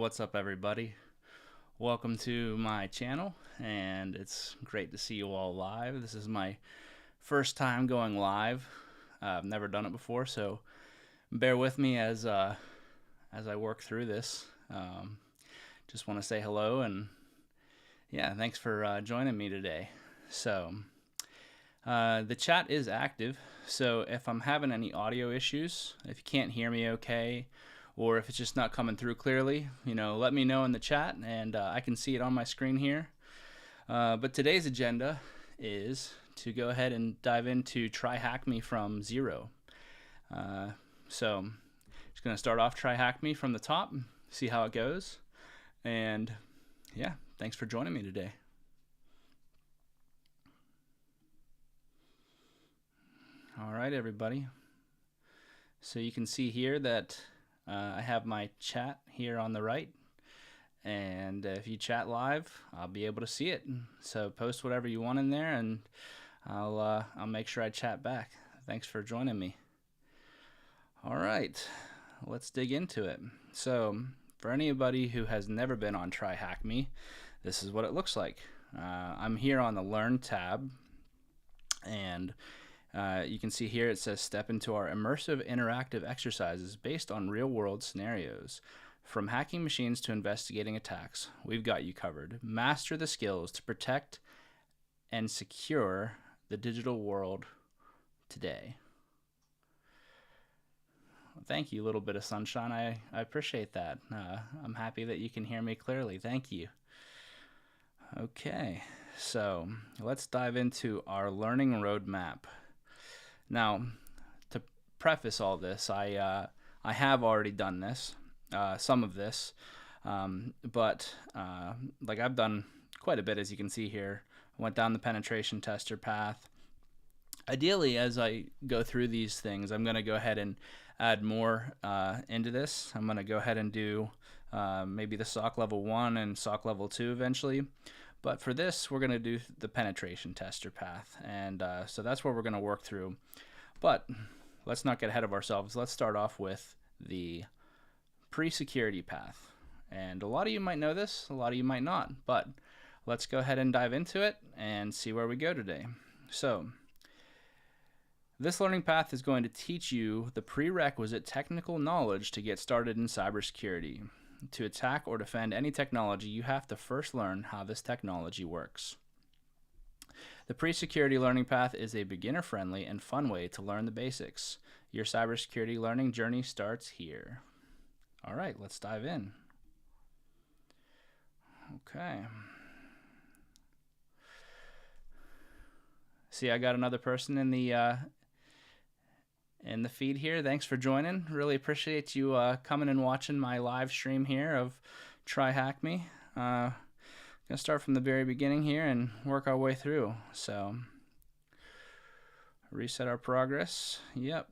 What's up, everybody? Welcome to my channel, and it's great to see you all live. This is my first time going live. I've never done it before, so bear with me as I work through this. Just want to say hello, and yeah, thanks for joining me today. So the chat is active, so if I'm having any audio issues, if you can't hear me okay, or if it's just not coming through clearly, let me know in the chat, and I can see it on my screen here. But today's agenda is to go ahead and dive into TryHackMe from zero. So just going to start off TryHackMe from the top, see how it goes, and yeah, thanks for joining me today. All right, everybody. So you can see here that I have my chat here on the right, and if you chat live, I'll be able to see it. So post whatever you want in there, and I'll make sure I chat back. Thanks for joining me. All right, let's dig into it. So for anybody who has never been on TryHackMe, this is what it looks like. I'm here on the Learn tab, and you can see here it says step into our immersive interactive exercises based on real-world scenarios. From hacking machines to investigating attacks, we've got you covered. Master the skills to protect and secure the digital world today. Well, thank you, little bit of sunshine. I appreciate that. I'm happy that you can hear me clearly. Thank you. Okay, so let's dive into our learning roadmap. Now, to preface all this, I have already done this, some of this, but like I've done quite a bit, as you can see here. I went down the penetration tester path. Ideally, as I go through these things, I'm going to go ahead and add more into this. I'm going to go ahead and do maybe the SOC level 1 and SOC level 2 eventually. But for this, we're going to do the penetration tester path, and so that's where we're going to work through. But let's not get ahead of ourselves. Let's start off with the pre-security path. And a lot of you might know this, a lot of you might not, but let's go ahead and dive into it and see where we go today. So this learning path is going to teach you the prerequisite technical knowledge to get started in cybersecurity. To attack or defend any technology, you have to first learn how this technology works. The pre-security learning path is a beginner-friendly and fun way to learn the basics. Your cybersecurity learning journey starts here. All right, let's dive in. Okay. See, I got another person in the feed here. Thanks for joining. Really appreciate you coming and watching my live stream here of TryHackMe. Gonna start from the very beginning here and work our way through. So reset our progress. Yep.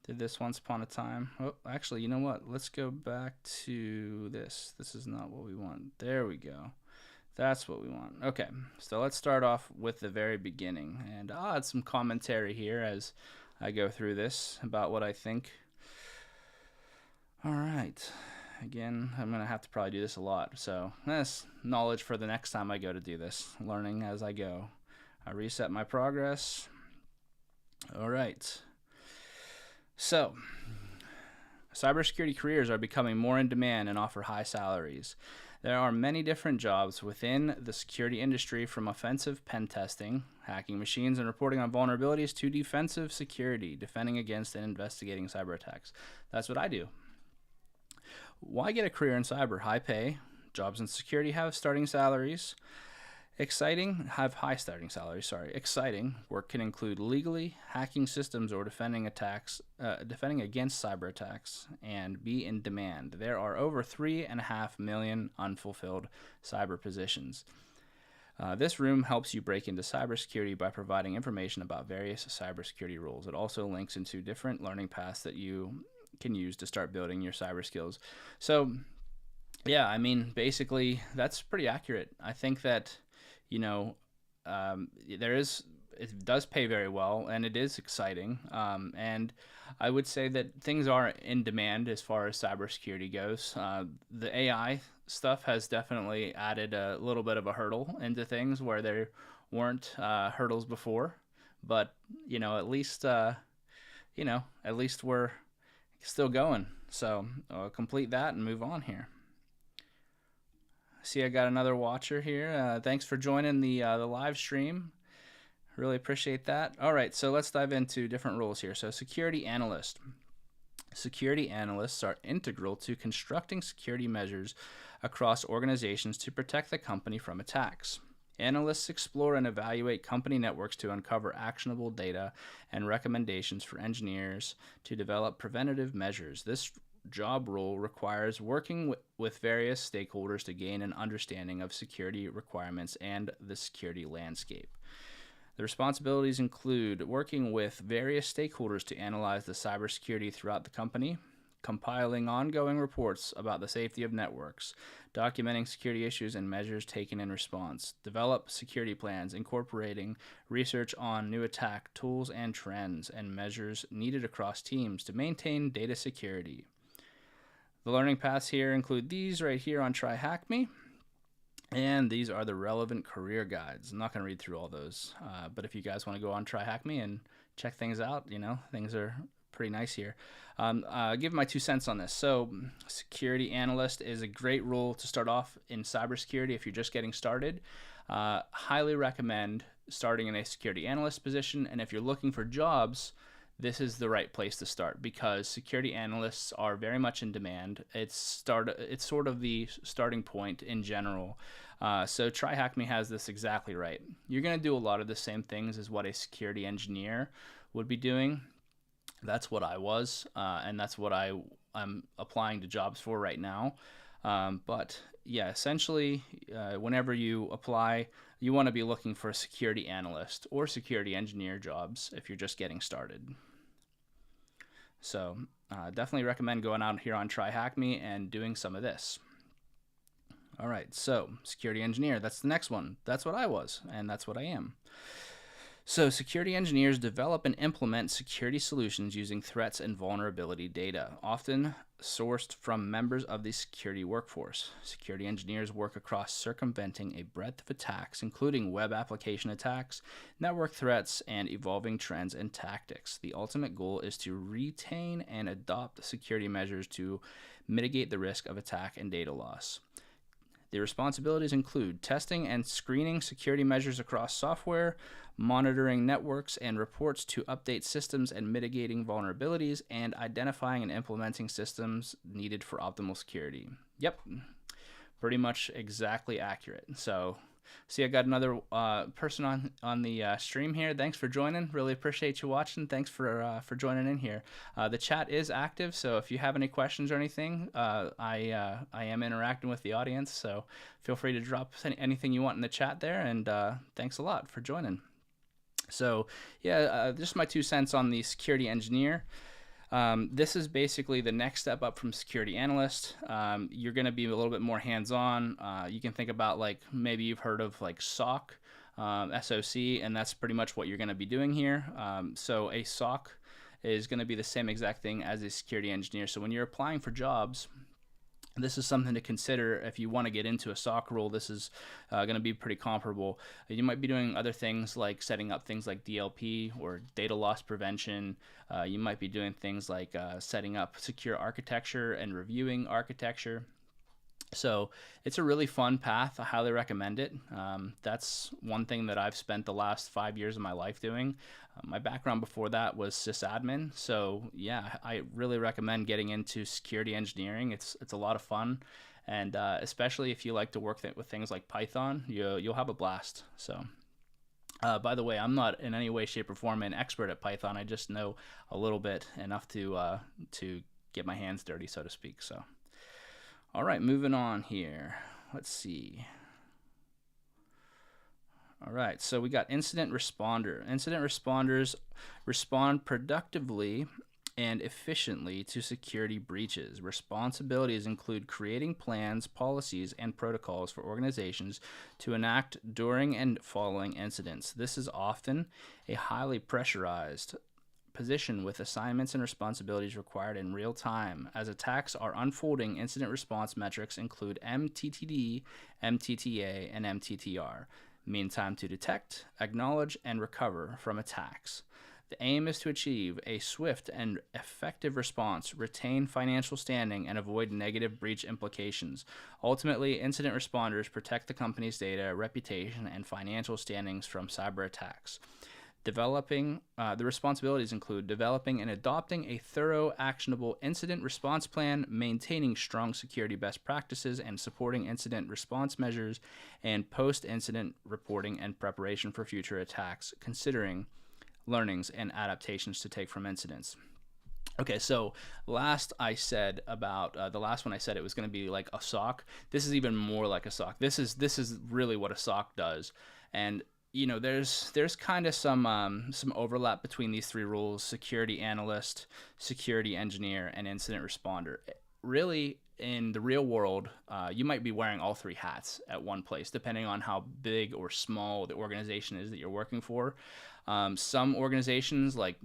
Did this once upon a time. Oh, actually, you know what? Let's go back to this. This is not what we want. There we go. That's what we want. Okay, so let's start off with the very beginning, and I'll add some commentary here as I go through this about what I think. All right, again, I'm gonna have to probably do this a lot, so that's knowledge for the next time I go to do this, learning as I go. I reset my progress. All right, so cybersecurity careers are becoming more in demand and offer high salaries. There are many different jobs within the security industry, from offensive pen testing, hacking machines, and reporting on vulnerabilities, to defensive security, defending against and investigating cyber attacks. That's what I do. Why get a career in cyber? High pay, jobs in security have starting salaries. High starting salaries, sorry. Exciting work can include legally hacking systems or defending against cyber attacks, and be in demand. There are over 3.5 million unfulfilled cyber positions. This room helps you break into cybersecurity by providing information about various cybersecurity rules. It also links into different learning paths that you can use to start building your cyber skills. So yeah, I mean, basically that's pretty accurate. I think that there is it does pay very well, and it is exciting. And I would say that things are in demand as far as cybersecurity goes. The AI stuff has definitely added a little bit of a hurdle into things where there weren't hurdles before. But at least we're still going. So I'll complete that and move on here. See, I got another watcher here. Thanks for joining the live stream. Really appreciate that. All right, so let's dive into different roles here. So security analyst. Security analysts are integral to constructing security measures across organizations to protect the company from attacks. Analysts explore and evaluate company networks to uncover actionable data and recommendations for engineers to develop preventative measures. This job role requires working with various stakeholders to gain an understanding of security requirements and the security landscape. The responsibilities include working with various stakeholders to analyze the cybersecurity throughout the company, compiling ongoing reports about the safety of networks, documenting security issues and measures taken in response, develop security plans incorporating research on new attack tools and trends and measures needed across teams to maintain data security. The learning paths here include these right here on TryHackMe. And these are the relevant career guides. I'm not going to read through all those, but if you guys want to go on TryHackMe and check things out, things are pretty nice here. Give my 2 cents on this. So security analyst is a great role to start off in cybersecurity if you're just getting started. Highly recommend starting in a security analyst position, and if you're looking for jobs, this is the right place to start because security analysts are very much in demand. It's sort of the starting point in general. So TryHackMe has this exactly right. You're going to do a lot of the same things as what a security engineer would be doing. That's what I was, and that's what I'm applying to jobs for right now. But yeah, essentially, whenever you apply, you want to be looking for a security analyst or security engineer jobs if you're just getting started. So definitely recommend going out here on TryHackMe and doing some of this. All right, so security engineer, that's the next one. That's what I was, and that's what I am. So security engineers develop and implement security solutions using threats and vulnerability data, often sourced from members of the security workforce. Security engineers work across circumventing a breadth of attacks, including web application attacks, network threats, and evolving trends and tactics. The ultimate goal is to retain and adopt security measures to mitigate the risk of attack and data loss. The responsibilities include testing and screening security measures across software, monitoring networks and reports to update systems and mitigating vulnerabilities, and identifying and implementing systems needed for optimal security. Yep, pretty much exactly accurate. So, see, I got another person on the stream here. Thanks for joining. Really appreciate you watching. Thanks for joining in here. The chat is active, so if you have any questions or anything, I am interacting with the audience. So feel free to drop anything you want in the chat there. And thanks a lot for joining. So yeah, just my 2 cents on the security engineer. This is basically the next step up from security analyst. You're going to be a little bit more hands-on. You can think about like maybe you've heard of like SOC, SOC, and that's pretty much what you're going to be doing here. So a SOC is going to be the same exact thing as a security engineer. So when you're applying for jobs, this is something to consider if you want to get into a SOC role. This is going to be pretty comparable. You might be doing other things like setting up things like DLP or data loss prevention. You might be doing things like setting up secure architecture and reviewing architecture. So it's a really fun path. I highly recommend it. That's one thing that I've spent the last 5 years of my life doing. My background before that was sysadmin. So yeah, I really recommend getting into security engineering. It's a lot of fun. And especially if you like to work with things like Python, you'll have a blast. So by the way, I'm not in any way, shape, or form an expert at Python. I just know a little bit, enough to get my hands dirty, so to speak. So. All right, moving on here. Let's see. All right, so we got incident responder. Incident responders respond productively and efficiently to security breaches. Responsibilities include creating plans, policies, and protocols for organizations to enact during and following incidents. This is often a highly pressurized position with assignments and responsibilities required in real time. As attacks are unfolding, incident response metrics include MTTD, MTTA, and MTTR, mean time to detect, acknowledge, and recover from attacks. The aim is to achieve a swift and effective response, retain financial standing, and avoid negative breach implications. Ultimately, incident responders protect the company's data, reputation, and financial standings from cyber attacks. The responsibilities include developing and adopting a thorough, actionable incident response plan, maintaining strong security best practices, and supporting incident response measures and post-incident reporting and preparation for future attacks, considering learnings and adaptations to take from incidents. Okay, so the last one I said it was going to be like a SOC. This is even more like a SOC. This is really what a SOC does, and there's kind of some overlap between these three roles: security analyst, security engineer, and incident responder. Really, in the real world, you might be wearing all three hats at one place, depending on how big or small the organization is that you're working for. Some organizations, like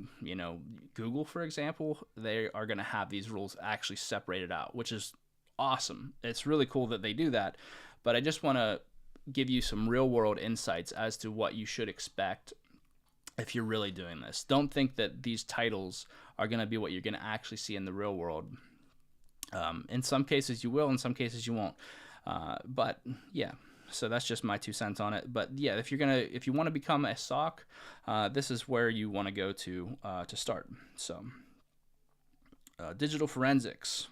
Google, for example, they are going to have these roles actually separated out, which is awesome. It's really cool that they do that. But I just want to give you some real world insights as to what you should expect if you're really doing this. Don't think that these titles are going to be what you're going to actually see in the real world. In some cases you will, in some cases you won't. But yeah, so that's just my 2 cents on it. But yeah, if you want to become a SOC, this is where you want to go to start. So digital forensics.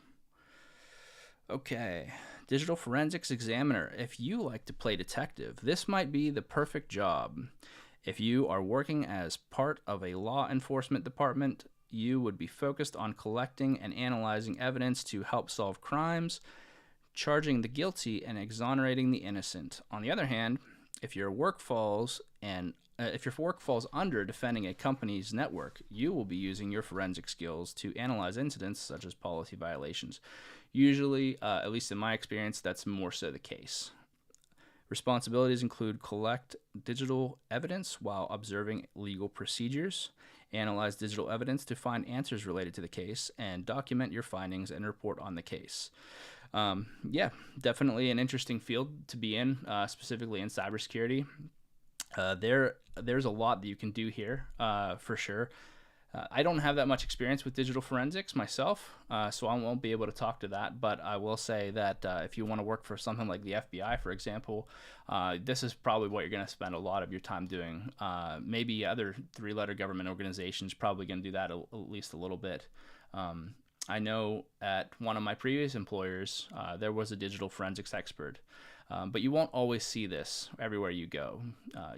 Okay. Digital Forensics Examiner. If you like to play detective, this might be the perfect job. If you are working as part of a law enforcement department, you would be focused on collecting and analyzing evidence to help solve crimes, charging the guilty, and exonerating the innocent. On the other hand, if your work falls under defending a company's network, you will be using your forensic skills to analyze incidents such as policy violations. Usually, at least in my experience, that's more so the case. Responsibilities include collect digital evidence while observing legal procedures, analyze digital evidence to find answers related to the case, and document your findings and report on the case. Yeah, definitely an interesting field to be in, specifically in cybersecurity. There's a lot that you can do here, for sure. I don't have that much experience with digital forensics myself, so I won't be able to talk to that, but I will say that if you want to work for something like the FBI, for example, this is probably what you're going to spend a lot of your time doing. Maybe other three-letter government organizations probably going to do that at least a little bit. I know at one of my previous employers, there was a digital forensics expert. But you won't always see this everywhere you go.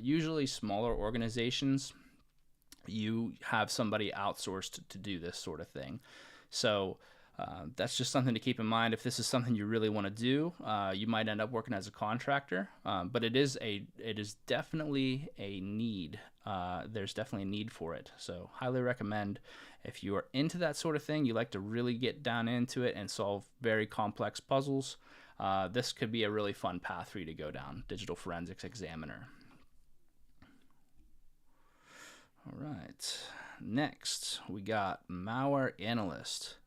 Usually smaller organizations, you have somebody outsourced to do this sort of thing. So that's just something to keep in mind. If this is something you really want to do, you might end up working as a contractor, but it is definitely a need. There's definitely a need for it. So highly recommend, if you are into that sort of thing, you like to really get down into it and solve very complex puzzles, this could be a really fun path for you to go down, Digital Forensics Examiner. All right, next we got Malware Analyst.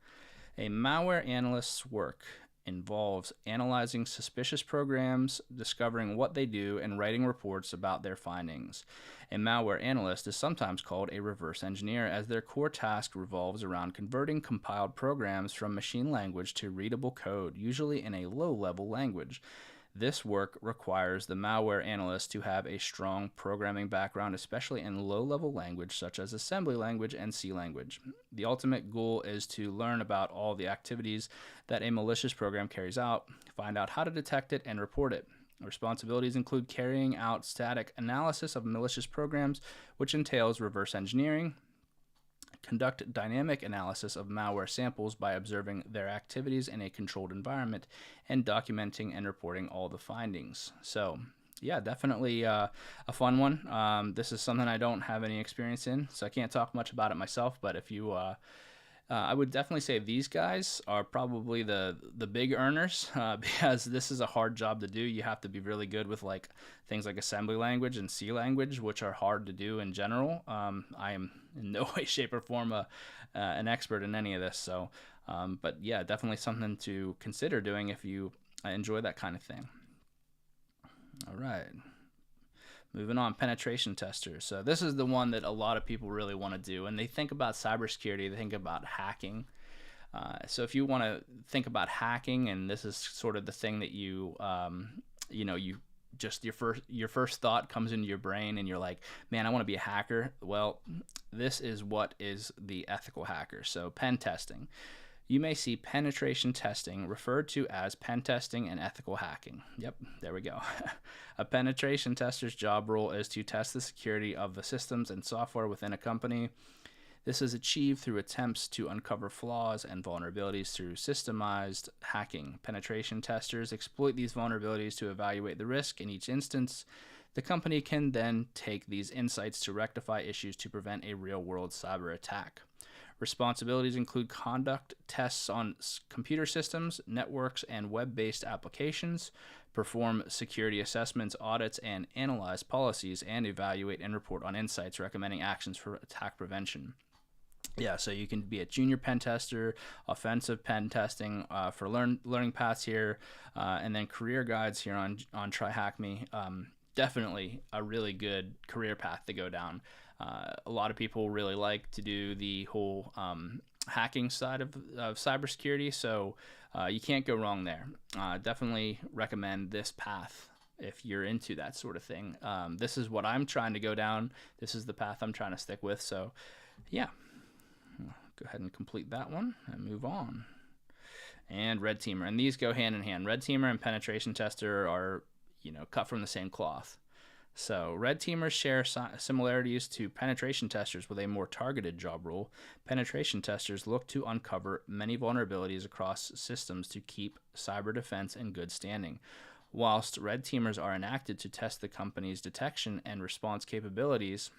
A malware analyst's work involves analyzing suspicious programs, discovering what they do, and writing reports about their findings. A malware analyst is sometimes called a reverse engineer, as their core task revolves around converting compiled programs from machine language to readable code, usually in a low-level language. This work requires the malware analyst to have a strong programming background, especially in low-level language such as assembly language and C language. The ultimate goal is to learn about all the activities that a malicious program carries out, find out how to detect it, and report it. Responsibilities include carrying out static analysis of malicious programs, which entails reverse engineering, conduct dynamic analysis of malware samples by observing their activities in a controlled environment, and documenting and reporting all the findings. So yeah, definitely a fun one. This is something I don't have any experience in, so I can't talk much about it myself, but if you I would definitely say these guys are probably the big earners because this is a hard job to do. You have to be really good with like things like assembly language and C language, which are hard to do in general. I am in no way, shape, or form an expert in any of this. So, but yeah, definitely something to consider doing if you enjoy that kind of thing. All right. Moving on, penetration testers. So this is the one that a lot of people really want to do. And they think about cybersecurity, they think about hacking. So if you want to think about hacking, and this is sort of the thing that you just your first thought comes into your brain, and you're like, man, I want to be a hacker. Well, this is what is the ethical hacker. So pen testing. You may see penetration testing referred to as pen testing and ethical hacking. Yep, there we go. A penetration tester's job role is to test the security of the systems and software within a company. This is achieved through attempts to uncover flaws and vulnerabilities through systemized hacking. Penetration testers exploit these vulnerabilities to evaluate the risk in each instance. The company can then take these insights to rectify issues to prevent a real-world cyber attack. Responsibilities include conduct tests on computer systems, networks, and web-based applications, perform security assessments, audits, and analyze policies, and evaluate and report on insights recommending actions for attack prevention. Yeah, so you can be a junior pen tester, offensive pen testing for learning paths here, and then career guides here on TryHackMe. Definitely a really good career path to go down. A lot of people really like to do the whole hacking side of cybersecurity, so you can't go wrong there. Definitely recommend this path if you're into that sort of thing. This is what I'm trying to go down. This is the path I'm trying to stick with. So, yeah, go ahead and complete that one and move on. And red teamer, and these go hand in hand. Red teamer and penetration tester are, cut from the same cloth. So red teamers share similarities to penetration testers with a more targeted job role. Penetration testers look to uncover many vulnerabilities across systems to keep cyber defense in good standing, whilst red teamers are enacted to test the company's detection and response capabilities.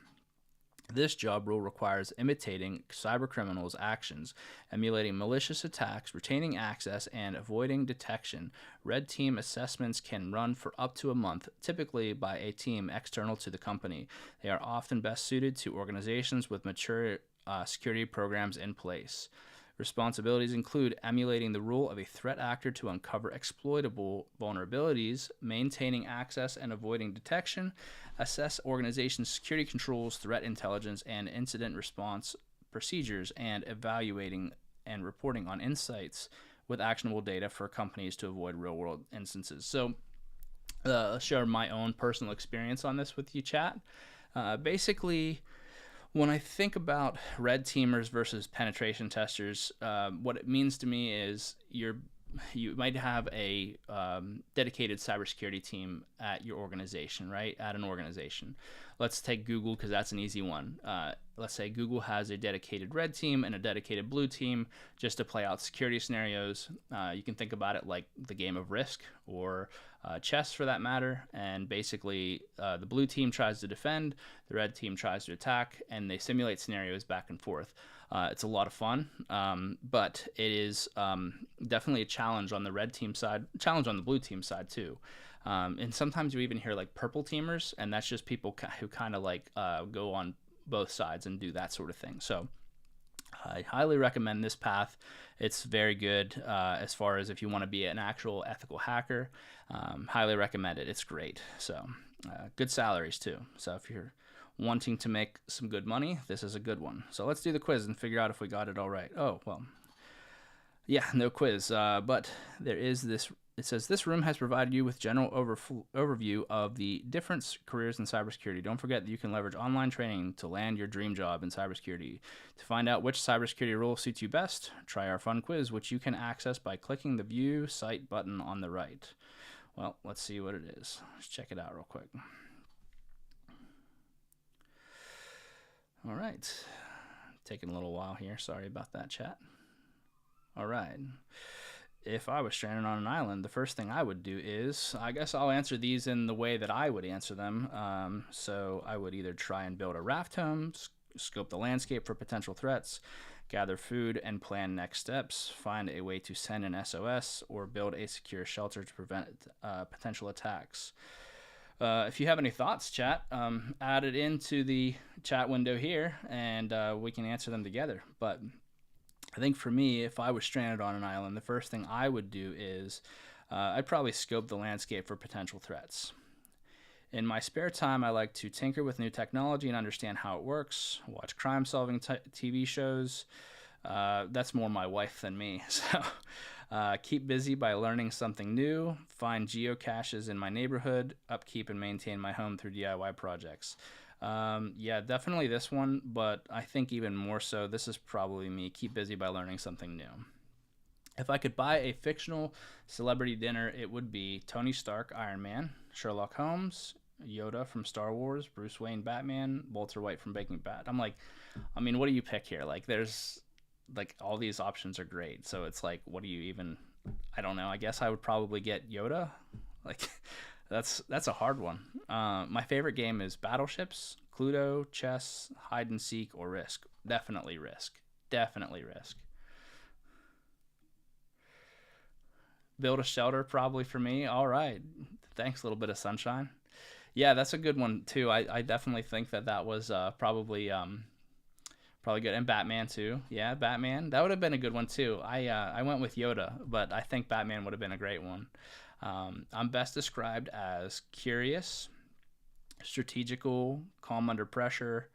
This job role requires imitating cybercriminals' actions, emulating malicious attacks, retaining access, and avoiding detection. Red team assessments can run for up to a month, typically by a team external to the company. They are often best suited to organizations with mature security programs in place. Responsibilities include emulating the role of a threat actor to uncover exploitable vulnerabilities, maintaining access and avoiding detection, assess organization security controls, threat intelligence, and incident response procedures, and evaluating and reporting on insights with actionable data for companies to avoid real-world instances. So I'll share my own personal experience on this with you, chat. Basically, when I think about red teamers versus penetration testers, what it means to me is you might have a dedicated cybersecurity team at your organization, right? At an organization. Let's take Google because that's an easy one. Let's say Google has a dedicated red team and a dedicated blue team just to play out security scenarios. You can think about it like the game of Risk or chess for that matter. And basically, the blue team tries to defend, the red team tries to attack, and they simulate scenarios back and forth. It's a lot of fun, but it is definitely a challenge on the red team side, challenge on the blue team side too. And sometimes you even hear like purple teamers, and that's just people who kind of like go on both sides and do that sort of thing. So I highly recommend this path. It's very good as far as if you want to be an actual ethical hacker. Highly recommend it. It's great. So good salaries too. So if you're wanting to make some good money, this is a good one. So let's do the quiz and figure out if we got it all right. Oh, well, yeah, no quiz, but there is this. It says this room has provided you with general overview of the different careers in cybersecurity. Don't forget that you can leverage online training to land your dream job in cybersecurity. To find out which cybersecurity role suits you best, try our fun quiz, which you can access by clicking the View Site button on the right. Well, let's see what it is. Let's check it out real quick. All right. Taking a little while here. Sorry about that, chat. All right. If I was stranded on an island, the first thing I would do is, I guess I'll answer these in the way that I would answer them. So I would either try and build a raft home, scope the landscape for potential threats, gather food, and plan next steps, find a way to send an SOS, or build a secure shelter to prevent potential attacks. If you have any thoughts, chat, add it into the chat window here, and we can answer them together. But I think for me, if I was stranded on an island, the first thing I would do is I'd probably scope the landscape for potential threats. In my spare time, I like to tinker with new technology and understand how it works, watch crime-solving TV shows. That's more my wife than me. So keep busy by learning something new, find geocaches in my neighborhood, upkeep and maintain my home through DIY projects. Yeah, definitely this one, but I think even more so, this is probably me. Keep busy by learning something new. If I could buy a fictional celebrity dinner, it would be Tony Stark, Iron Man, Sherlock Holmes, Yoda from Star Wars, Bruce Wayne, Batman, Walter White from Breaking Bad. I'm like, I mean, what do you pick here? Like, there's like all these options are great. So it's like, what do you even? I don't know. I guess I would probably get Yoda. Like, that's a hard one. My favorite game is Battleships, Cluedo, chess, hide and seek, or Risk. Definitely Risk. Definitely Risk. Build a shelter, probably for me. All right. Thanks, a little bit of sunshine. Yeah, that's a good one too. I definitely think that was probably good. And Batman too. Yeah, Batman. That would have been a good one too. I went with Yoda, but I think Batman would have been a great one. I'm best described as curious, strategical, calm under pressure,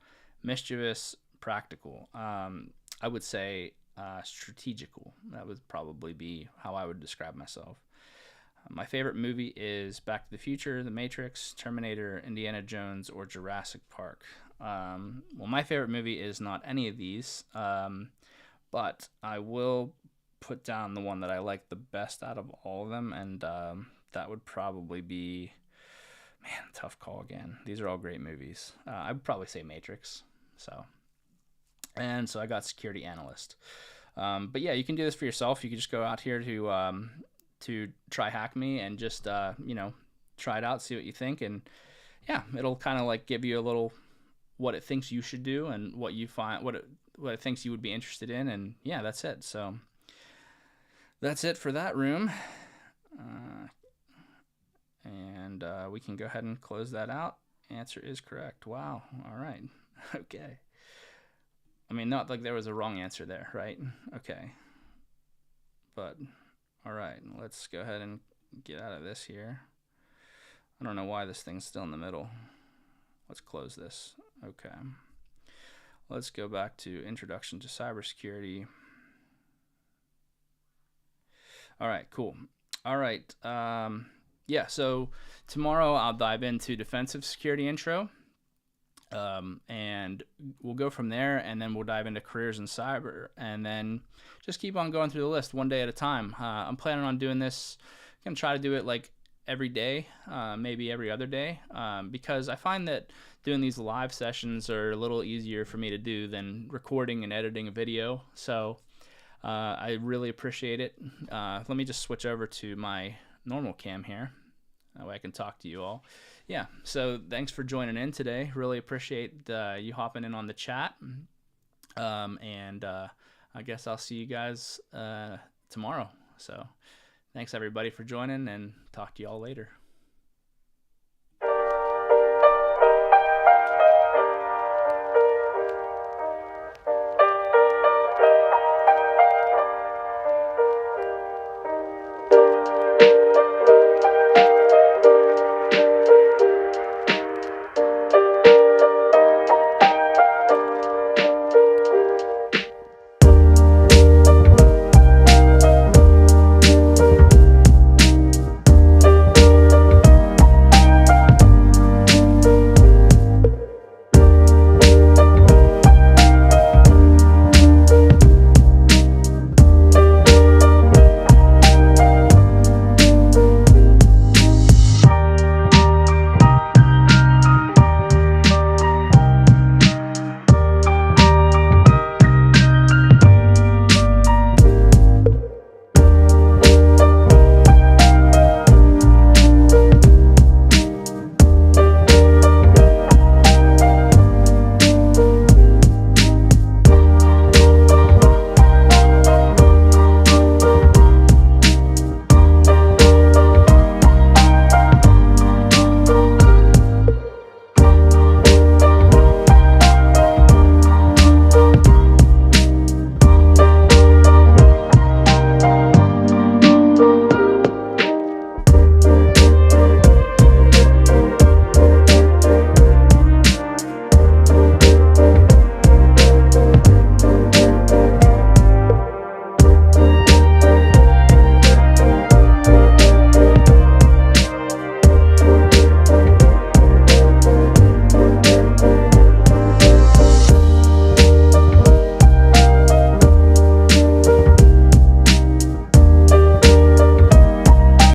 mischievous, practical. I would say strategical. That would probably be how I would describe myself. My favorite movie is Back to the Future, The Matrix, Terminator, Indiana Jones, or Jurassic Park. Well, my favorite movie is not any of these, but I will put down the one that I like the best out of all of them, and that would probably be, man, tough call again. These are all great movies. I would probably say Matrix. So I got Security Analyst. But yeah, you can do this for yourself. You can just go out here to TryHackMe and just try it out, see what you think, and yeah, it'll kind of like give you a little what it thinks you should do and what you find what it thinks you would be interested in, and yeah, that's it. So that's it for that room, and we can go ahead and close that out. Answer is correct. Wow. All right. Okay. I mean, not like there was a wrong answer there, right? Okay. But all right, let's go ahead and get out of this here. I don't know why this thing's still in the middle. Let's close this. Okay. Let's go back to Introduction to Cybersecurity. All right, cool. All right. Yeah, so tomorrow I'll dive into Defensive Security Intro. And we'll go from there, and then we'll dive into careers in cyber, and then just keep on going through the list one day at a time. I'm planning on doing this. I'm going to try to do it like every day, maybe every other day, because I find that doing these live sessions are a little easier for me to do than recording and editing a video. So I really appreciate it. Let me just switch over to my normal cam here. That way I can talk to you all. Yeah, so thanks for joining in today. Really appreciate you hopping in on the chat. And I guess I'll see you guys tomorrow. So thanks everybody for joining, and talk to you all later.